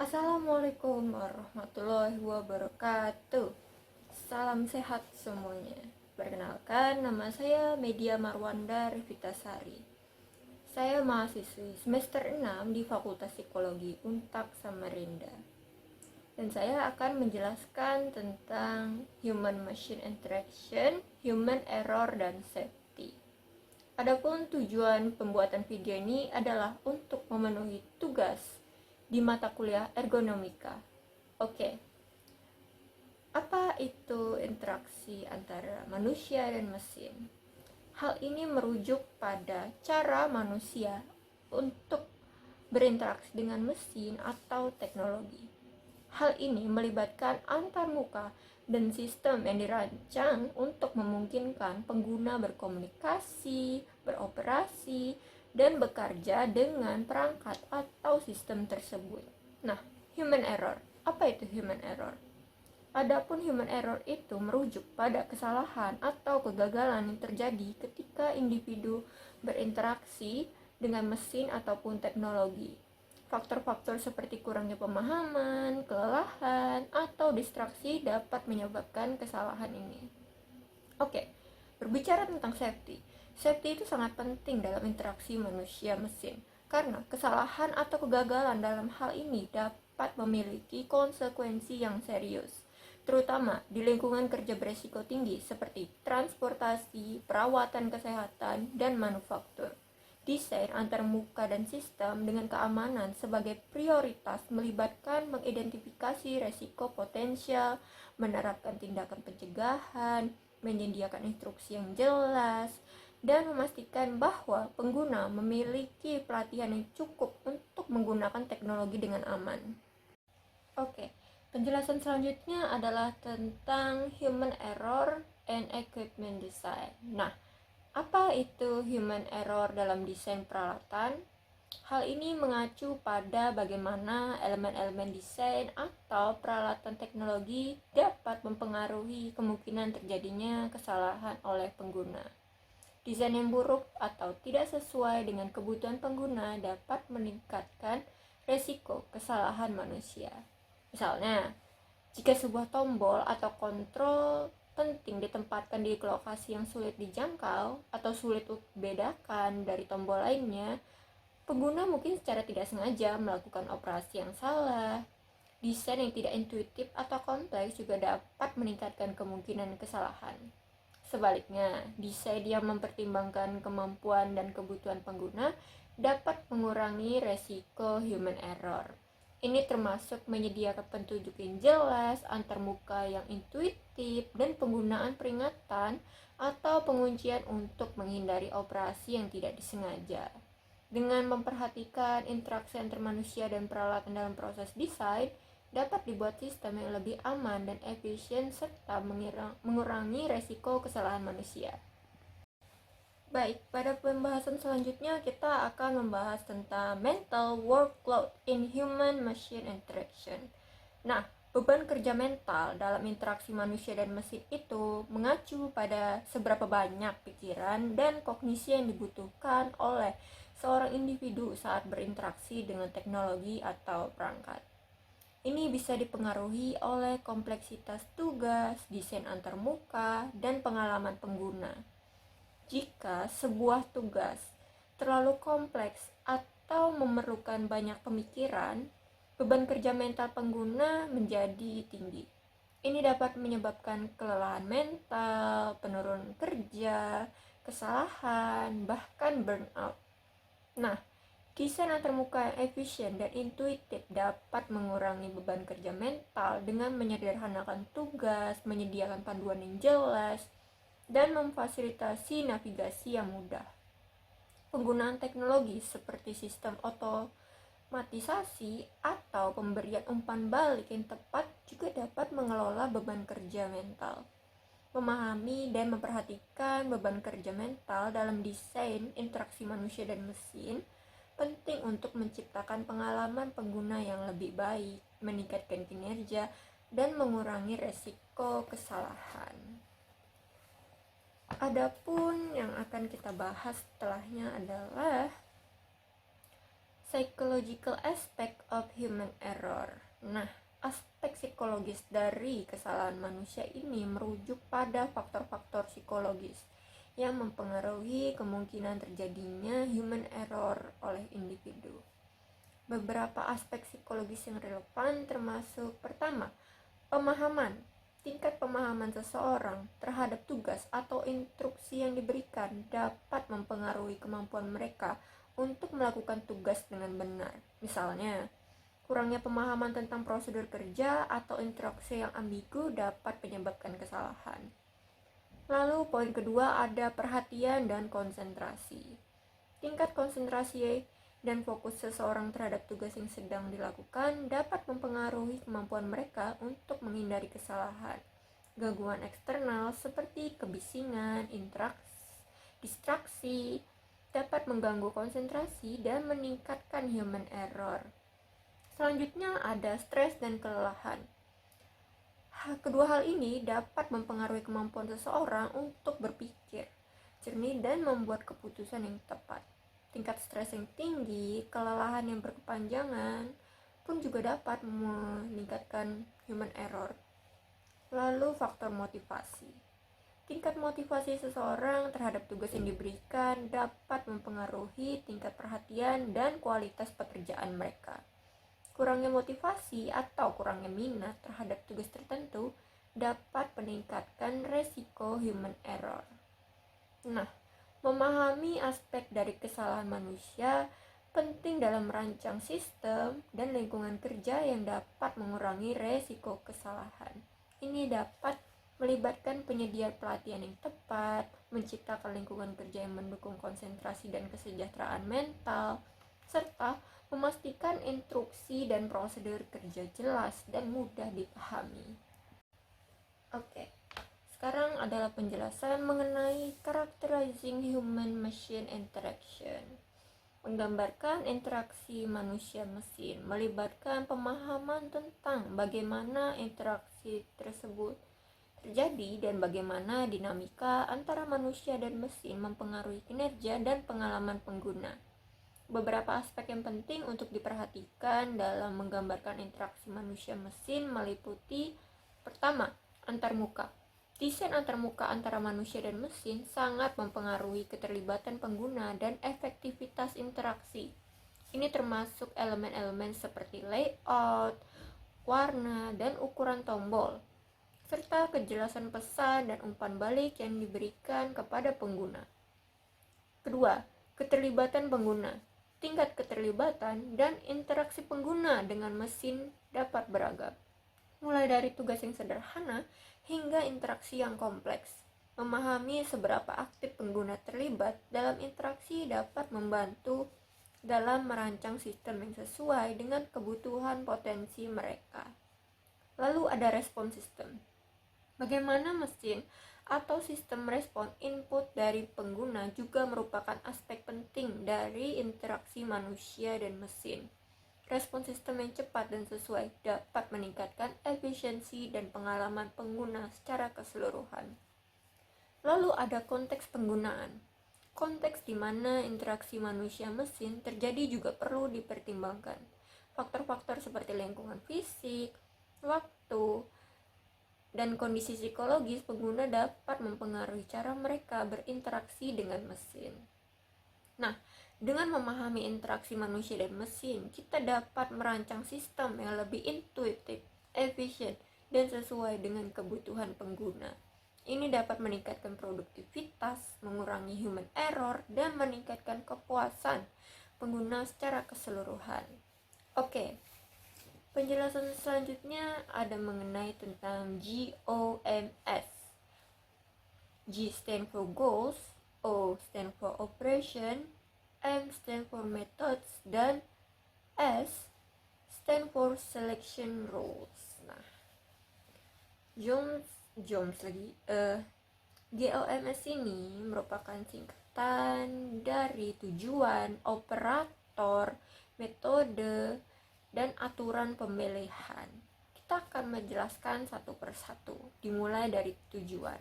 Assalamualaikum warahmatullahi wabarakatuh. Salam sehat semuanya. Perkenalkan, nama saya Media Marwanda Revitasari. Saya mahasiswi semester 6 di Fakultas Psikologi Untak Samarinda. Dan saya akan menjelaskan tentang Human Machine Interaction, Human Error, dan Safety. Adapun tujuan pembuatan video ini adalah untuk memenuhi tugas di mata kuliah ergonomika. Oke. Apa itu interaksi antara manusia dan mesin? Hal ini merujuk pada cara manusia untuk berinteraksi dengan mesin atau teknologi. Hal ini melibatkan antarmuka dan sistem yang dirancang untuk memungkinkan pengguna berkomunikasi, beroperasi, dan bekerja dengan perangkat atau sistem tersebut. Nah, human error. Apa itu human error? Adapun human error itu merujuk pada kesalahan atau kegagalan yang terjadi ketika individu berinteraksi dengan mesin ataupun teknologi. Faktor-faktor seperti kurangnya pemahaman, kelelahan, atau distraksi dapat menyebabkan kesalahan ini. Oke, berbicara tentang safety. Safety itu sangat penting dalam interaksi manusia-mesin, karena kesalahan atau kegagalan dalam hal ini dapat memiliki konsekuensi yang serius, terutama di lingkungan kerja beresiko tinggi seperti transportasi, perawatan kesehatan, dan manufaktur. Desain antarmuka dan sistem dengan keamanan sebagai prioritas melibatkan mengidentifikasi resiko potensial, menerapkan tindakan pencegahan, menyediakan instruksi yang jelas, dan memastikan bahwa pengguna memiliki pelatihan yang cukup untuk menggunakan teknologi dengan aman. Oke, penjelasan selanjutnya adalah tentang human error and equipment design. Nah, apa itu human error dalam desain peralatan? Hal ini mengacu pada bagaimana elemen-elemen desain atau peralatan teknologi dapat mempengaruhi kemungkinan terjadinya kesalahan oleh pengguna. Desain yang buruk atau tidak sesuai dengan kebutuhan pengguna dapat meningkatkan resiko kesalahan manusia. Misalnya, jika sebuah tombol atau kontrol penting ditempatkan di lokasi yang sulit dijangkau atau sulit dibedakan dari tombol lainnya, pengguna mungkin secara tidak sengaja melakukan operasi yang salah. Desain yang tidak intuitif atau kompleks juga dapat meningkatkan kemungkinan kesalahan. Sebaliknya, desain yang mempertimbangkan kemampuan dan kebutuhan pengguna dapat mengurangi resiko human error. Ini termasuk menyediakan petunjuk yang jelas, antarmuka yang intuitif, dan penggunaan peringatan atau penguncian untuk menghindari operasi yang tidak disengaja. Dengan memperhatikan interaksi antar manusia dan peralatan dalam proses desain, dapat dibuat sistem yang lebih aman dan efisien serta mengurangi resiko kesalahan manusia. Baik, pada pembahasan selanjutnya kita akan membahas tentang mental workload in human-machine interaction. Nah, beban kerja mental dalam interaksi manusia dan mesin itu mengacu pada seberapa banyak pikiran dan kognisi yang dibutuhkan oleh seorang individu saat berinteraksi dengan teknologi atau perangkat. Ini bisa dipengaruhi oleh kompleksitas tugas, desain antarmuka, dan pengalaman pengguna. Jika sebuah tugas terlalu kompleks atau memerlukan banyak pemikiran, beban kerja mental pengguna menjadi tinggi. Ini dapat menyebabkan kelelahan mental, penurunan kerja, kesalahan, bahkan burnout. Nah, desain antarmuka yang efisien dan intuitif dapat mengurangi beban kerja mental dengan menyederhanakan tugas, menyediakan panduan yang jelas, dan memfasilitasi navigasi yang mudah. Penggunaan teknologi seperti sistem otomatisasi atau pemberian umpan balik yang tepat juga dapat mengelola beban kerja mental. Memahami dan memperhatikan beban kerja mental dalam desain interaksi manusia dan mesin penting untuk menciptakan pengalaman pengguna yang lebih baik, meningkatkan kinerja, dan mengurangi resiko kesalahan. Adapun yang akan kita bahas setelahnya adalah psychological aspect of human error. Nah, aspek psikologis dari kesalahan manusia ini merujuk pada faktor-faktor psikologis yang mempengaruhi kemungkinan terjadinya human error oleh individu. Beberapa aspek psikologis yang relevan termasuk pertama, pemahaman. Tingkat pemahaman seseorang terhadap tugas atau instruksi yang diberikan dapat mempengaruhi kemampuan mereka untuk melakukan tugas dengan benar. Misalnya, kurangnya pemahaman tentang prosedur kerja atau instruksi yang ambigu dapat menyebabkan kesalahan. Lalu poin kedua ada perhatian dan konsentrasi. Tingkat konsentrasi dan fokus seseorang terhadap tugas yang sedang dilakukan dapat mempengaruhi kemampuan mereka untuk menghindari kesalahan. Gangguan eksternal seperti kebisingan, distraksi dapat mengganggu konsentrasi dan meningkatkan human error. Selanjutnya ada stres dan kelelahan. Kedua hal ini dapat mempengaruhi kemampuan seseorang untuk berpikir jernih dan membuat keputusan yang tepat. Tingkat stres yang tinggi, kelelahan yang berkepanjangan pun juga dapat meningkatkan human error. Lalu faktor motivasi. Tingkat motivasi seseorang terhadap tugas yang diberikan dapat mempengaruhi tingkat perhatian dan kualitas pekerjaan mereka. Kurangnya motivasi atau kurangnya minat terhadap tugas tertentu dapat meningkatkan resiko human error. Nah, memahami aspek dari kesalahan manusia penting dalam merancang sistem dan lingkungan kerja yang dapat mengurangi resiko kesalahan. Ini dapat melibatkan penyediaan pelatihan yang tepat, menciptakan lingkungan kerja yang mendukung konsentrasi dan kesejahteraan mental, serta memastikan instruksi dan prosedur kerja jelas dan mudah dipahami. Oke. Sekarang adalah penjelasan mengenai characterizing human-machine interaction. Menggambarkan interaksi manusia-mesin, melibatkan pemahaman tentang bagaimana interaksi tersebut terjadi dan bagaimana dinamika antara manusia dan mesin mempengaruhi kinerja dan pengalaman pengguna. Beberapa aspek yang penting untuk diperhatikan dalam menggambarkan interaksi manusia-mesin meliputi pertama, antarmuka. Desain antarmuka antara manusia dan mesin sangat mempengaruhi keterlibatan pengguna dan efektivitas interaksi. Ini termasuk elemen-elemen seperti layout, warna, dan ukuran tombol, serta kejelasan pesan dan umpan balik yang diberikan kepada pengguna. Kedua, keterlibatan pengguna. Tingkat keterlibatan dan interaksi pengguna dengan mesin dapat beragam, mulai dari tugas yang sederhana hingga interaksi yang kompleks. Memahami seberapa aktif pengguna terlibat dalam interaksi dapat membantu dalam merancang sistem yang sesuai dengan kebutuhan potensi mereka. Lalu ada respon sistem. Bagaimana mesin atau sistem respon input dari pengguna juga merupakan aspek penting dari interaksi manusia dan mesin. Respon sistem yang cepat dan sesuai dapat meningkatkan efisiensi dan pengalaman pengguna secara keseluruhan. Lalu ada konteks penggunaan. Konteks di mana interaksi manusia-mesin terjadi juga perlu dipertimbangkan. Faktor-faktor seperti lingkungan fisik, waktu, dan kondisi psikologis pengguna dapat mempengaruhi cara mereka berinteraksi dengan mesin. Nah, dengan memahami interaksi manusia dan mesin, kita dapat merancang sistem yang lebih intuitif, efisien, dan sesuai dengan kebutuhan pengguna. Ini dapat meningkatkan produktivitas, mengurangi human error, dan meningkatkan kepuasan pengguna secara keseluruhan. Oke. Penjelasan selanjutnya ada mengenai tentang GOMS. G stand for goals, O stand for operation, M stand for methods, dan S stand for selection rules. Nah, GOMS ini merupakan singkatan dari tujuan, operator, metode, dan aturan pemilihan. Kita akan menjelaskan satu persatu, dimulai dari tujuan.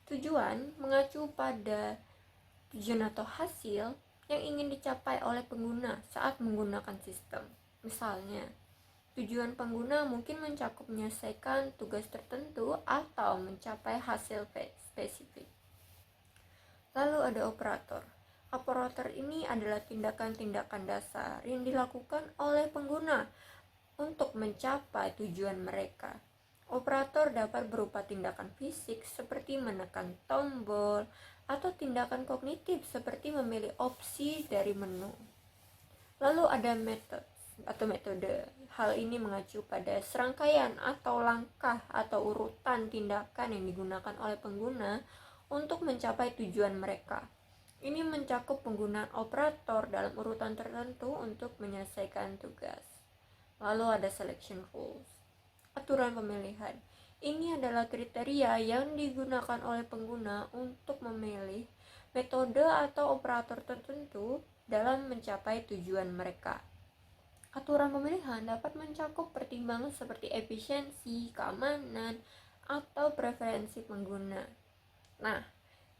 Tujuan mengacu pada tujuan atau hasil yang ingin dicapai oleh pengguna saat menggunakan sistem. Misalnya, tujuan pengguna mungkin mencakup menyelesaikan tugas tertentu atau mencapai hasil spesifik. Lalu ada operator. Operator ini adalah tindakan-tindakan dasar yang dilakukan oleh pengguna untuk mencapai tujuan mereka. Operator dapat berupa tindakan fisik seperti menekan tombol atau tindakan kognitif seperti memilih opsi dari menu. Lalu ada metode. Hal ini mengacu pada serangkaian atau langkah atau urutan tindakan yang digunakan oleh pengguna untuk mencapai tujuan mereka. Ini mencakup penggunaan operator dalam urutan tertentu untuk menyelesaikan tugas. Lalu ada selection rules, aturan pemilihan. Ini adalah kriteria yang digunakan oleh pengguna untuk memilih metode atau operator tertentu dalam mencapai tujuan mereka. Aturan pemilihan dapat mencakup pertimbangan seperti efisiensi, keamanan, atau preferensi pengguna. Nah,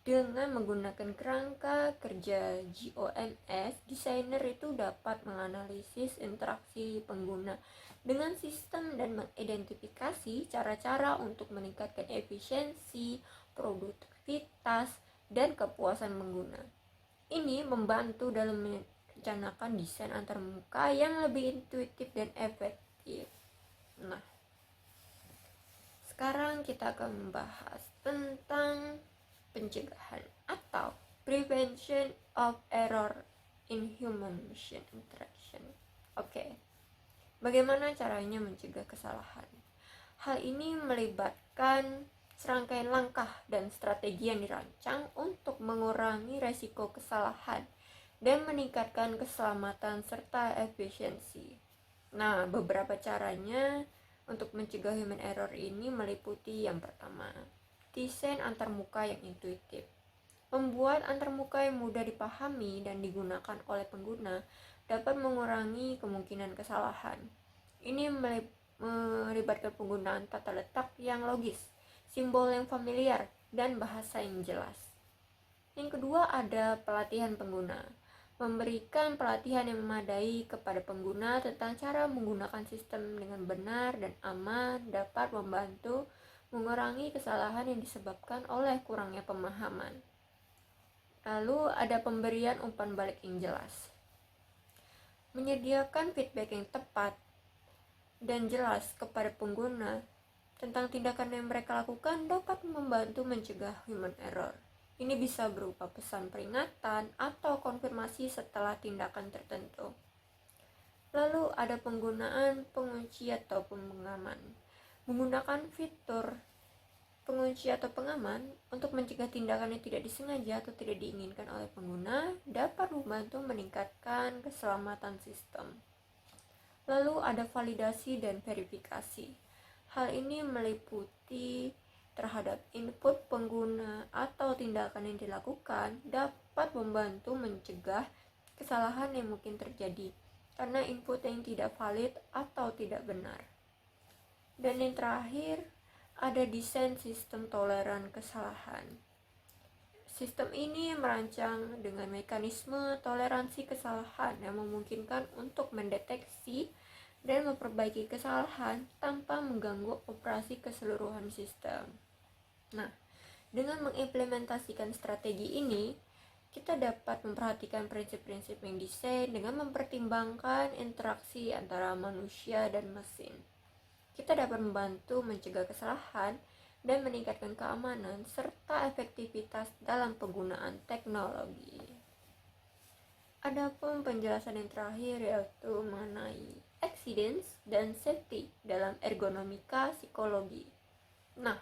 dengan menggunakan kerangka kerja GOMS, desainer itu dapat menganalisis interaksi pengguna dengan sistem dan mengidentifikasi cara-cara untuk meningkatkan efisiensi, produktivitas, dan kepuasan pengguna. Ini membantu dalam merencanakan desain antarmuka yang lebih intuitif dan efektif. Nah, sekarang kita akan membahas tentang pencegahan atau prevention of error in human-machine interaction. Oke. Bagaimana caranya mencegah kesalahan? Hal ini melibatkan serangkaian langkah dan strategi yang dirancang untuk mengurangi resiko kesalahan dan meningkatkan keselamatan serta efisiensi. Nah, beberapa caranya untuk mencegah human error ini meliputi yang pertama, desain antarmuka yang intuitif. Membuat antarmuka yang mudah dipahami dan digunakan oleh pengguna dapat mengurangi kemungkinan kesalahan. Ini melibatkan penggunaan tata letak yang logis, simbol yang familiar, dan bahasa yang jelas. Yang kedua ada pelatihan pengguna. Memberikan pelatihan yang memadai kepada pengguna tentang cara menggunakan sistem dengan benar dan aman dapat membantu mengurangi kesalahan yang disebabkan oleh kurangnya pemahaman. Lalu ada pemberian umpan balik yang jelas. Menyediakan feedback yang tepat dan jelas kepada pengguna tentang tindakan yang mereka lakukan dapat membantu mencegah human error. Ini bisa berupa pesan peringatan atau konfirmasi setelah tindakan tertentu. Lalu ada penggunaan pengunci atau pengaman. Menggunakan fitur pengunci atau pengaman untuk mencegah tindakan yang tidak disengaja atau tidak diinginkan oleh pengguna dapat membantu meningkatkan keselamatan sistem. Lalu ada validasi dan verifikasi. Hal ini meliputi terhadap input pengguna atau tindakan yang dilakukan dapat membantu mencegah kesalahan yang mungkin terjadi karena input yang tidak valid atau tidak benar. Dan yang terakhir, ada desain sistem toleran kesalahan. Sistem ini merancang dengan mekanisme toleransi kesalahan yang memungkinkan untuk mendeteksi dan memperbaiki kesalahan tanpa mengganggu operasi keseluruhan sistem. Nah, dengan mengimplementasikan strategi ini, kita dapat memperhatikan prinsip-prinsip yang desain dengan mempertimbangkan interaksi antara manusia dan mesin. Kita dapat membantu mencegah kesalahan dan meningkatkan keamanan serta efektivitas dalam penggunaan teknologi. Adapun penjelasan yang terakhir yaitu mengenai accidents dan safety dalam ergonomika psikologi. Nah,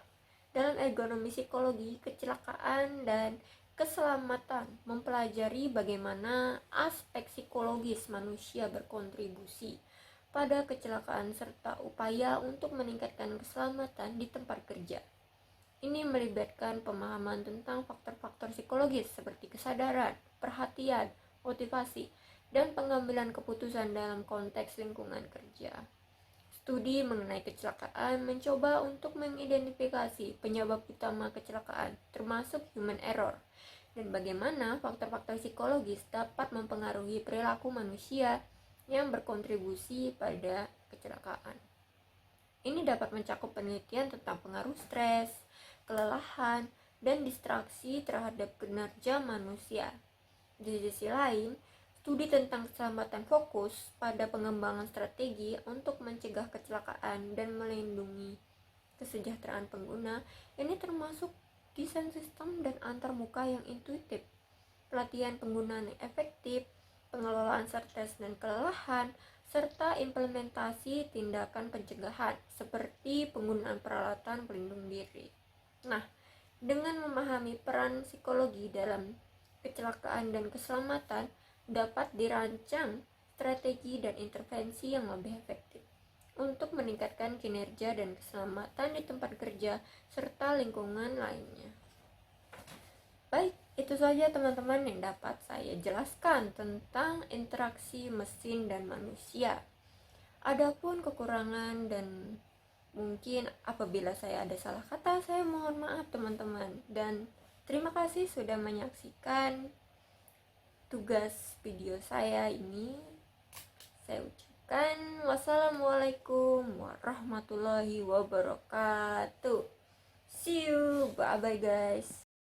dalam ergonomi psikologi, kecelakaan dan keselamatan mempelajari bagaimana aspek psikologis manusia berkontribusi pada kecelakaan serta upaya untuk meningkatkan keselamatan di tempat kerja. Ini melibatkan pemahaman tentang faktor-faktor psikologis seperti kesadaran, perhatian, motivasi, dan pengambilan keputusan dalam konteks lingkungan kerja. Studi mengenai kecelakaan mencoba untuk mengidentifikasi penyebab utama kecelakaan, termasuk human error, dan bagaimana faktor-faktor psikologis dapat mempengaruhi perilaku manusia yang berkontribusi pada kecelakaan. Ini dapat mencakup penelitian tentang pengaruh stres, kelelahan, dan distraksi terhadap kinerja manusia. Di sisi lain, studi tentang keselamatan fokus pada pengembangan strategi untuk mencegah kecelakaan dan melindungi kesejahteraan pengguna. Ini termasuk desain sistem dan antarmuka yang intuitif, pelatihan penggunaan yang efektif, pengelolaan stres dan kelelahan, serta implementasi tindakan pencegahan seperti penggunaan peralatan pelindung diri. Nah, dengan memahami peran psikologi dalam kecelakaan dan keselamatan, dapat dirancang strategi dan intervensi yang lebih efektif untuk meningkatkan kinerja dan keselamatan di tempat kerja serta lingkungan lainnya. Baik, itu saja teman-teman yang dapat saya jelaskan tentang interaksi mesin dan manusia. Adapun kekurangan dan mungkin apabila saya ada salah kata, saya mohon maaf teman-teman. Dan terima kasih sudah menyaksikan tugas video saya ini. Saya ucapkan wassalamualaikum warahmatullahi wabarakatuh. See you, bye bye guys.